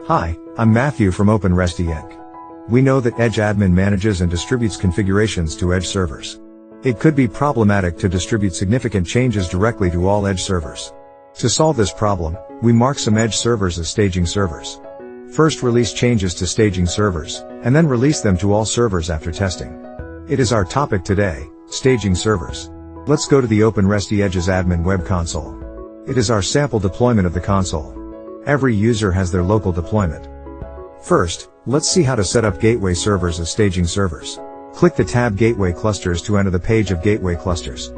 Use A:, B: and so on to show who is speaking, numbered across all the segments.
A: Hi, I'm Matthew from OpenResty Inc. We know that Edge admin manages and distributes configurations to Edge servers. It could be problematic to distribute significant changes directly to all Edge servers. To solve this problem, we mark some Edge servers as staging servers. First release changes to staging servers, and then release them to all servers after testing. It is our topic today, staging servers. Let's go to the OpenResty Edge's admin web console. It is our sample deployment of the console. Every user has their local deployment. First, let's see how to set up gateway servers as staging servers. Click the tab Gateway Clusters to enter the page of Gateway Clusters.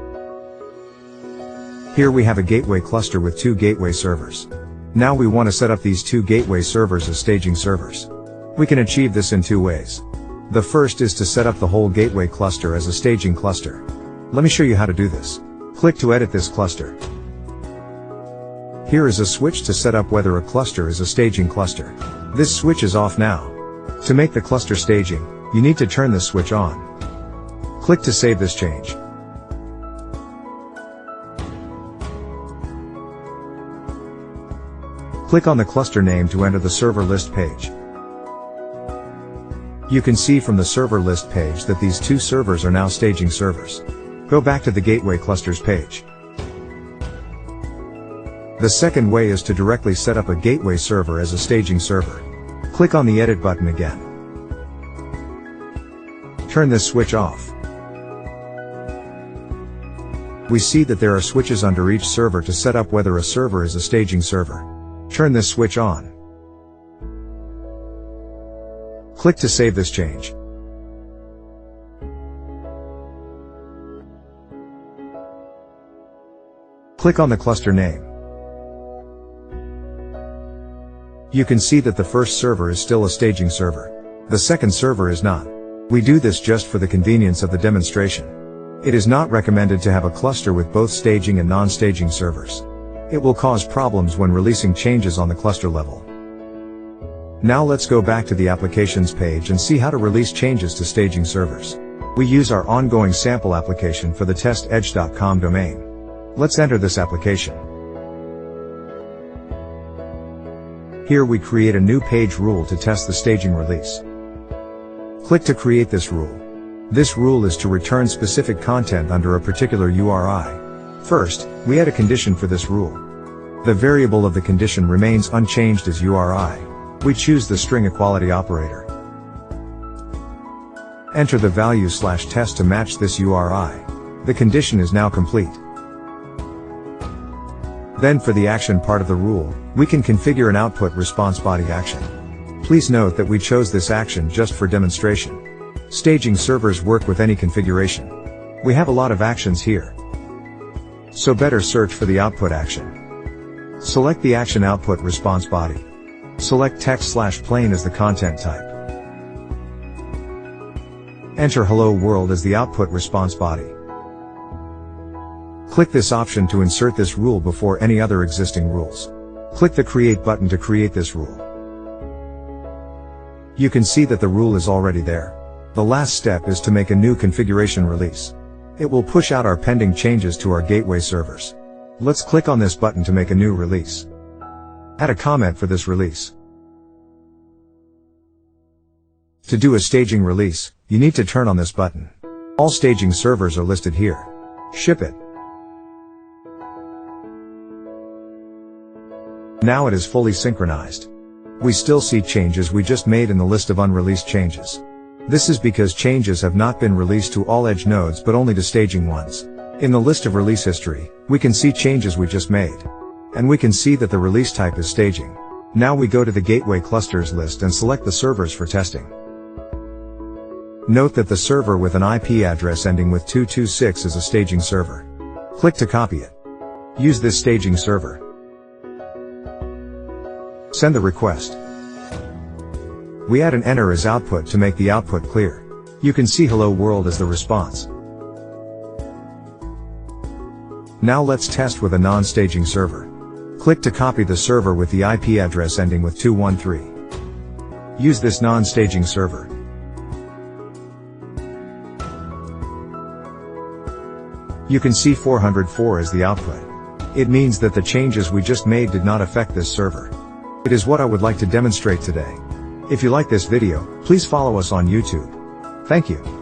A: Here we have a gateway cluster with 2 gateway servers. Now we want to set up these 2 gateway servers as staging servers. We can achieve this in 2 ways. The first is to set up the whole gateway cluster as a staging cluster. Let me show you how to do this. Click to edit this cluster. Here is a switch to set up whether a cluster is a staging cluster. This switch is off now. To make the cluster staging, you need to turn this switch on. Click to save this change. Click on the cluster name to enter the server list page. You can see from the server list page that these 2 servers are now staging servers. Go back to the gateway clusters page. The second way is to directly set up a gateway server as a staging server. Click on the edit button again. Turn this switch off. We see that there are switches under each server to set up whether a server is a staging server. Turn this switch on. Click to save this change. Click on the cluster name. You can see that the first server is still a staging server. The second server is not. We do this just for the convenience of the demonstration. It is not recommended to have a cluster with both staging and non-staging servers. It will cause problems when releasing changes on the cluster level. Now let's go back to the applications page and see how to release changes to staging servers. We use our ongoing sample application for the testedge.com domain. Let's enter this application. Here we create a new page rule to test the staging release. Click to create this rule. This rule is to return specific content under a particular URI. First, we add a condition for this rule. The variable of the condition remains unchanged as URI. We choose the string equality operator. Enter the value /test to match this URI. The condition is now complete. Then for the action part of the rule, we can configure an output response body action. Please note that we chose this action just for demonstration. Staging servers work with any configuration. We have a lot of actions here. So better search for the output action. Select the action output response body. Select text/plain as the content type. Enter hello world as the output response body. Click this option to insert this rule before any other existing rules. Click the Create button to create this rule. You can see that the rule is already there. The last step is to make a new configuration release. It will push out our pending changes to our gateway servers. Let's click on this button to make a new release. Add a comment for this release. To do a staging release, you need to turn on this button. All staging servers are listed here. Ship it. Now it is fully synchronized. We still see changes we just made in the list of unreleased changes. This is because changes have not been released to all Edge nodes but only to staging ones. In the list of release history, we can see changes we just made. And we can see that the release type is staging. Now we go to the gateway clusters list and select the servers for testing. Note that the server with an IP address ending with 226 is a staging server. Click to copy it. Use this staging server. Send the request. We add an enter as output to make the output clear. You can see hello world as the response. Now let's test with a non-staging server. Click to copy the server with the IP address ending with 213. Use this non-staging server. You can see 404 as the output. It means that the changes we just made did not affect this server. It is what I would like to demonstrate today. If you like this video, please follow us on YouTube. Thank you.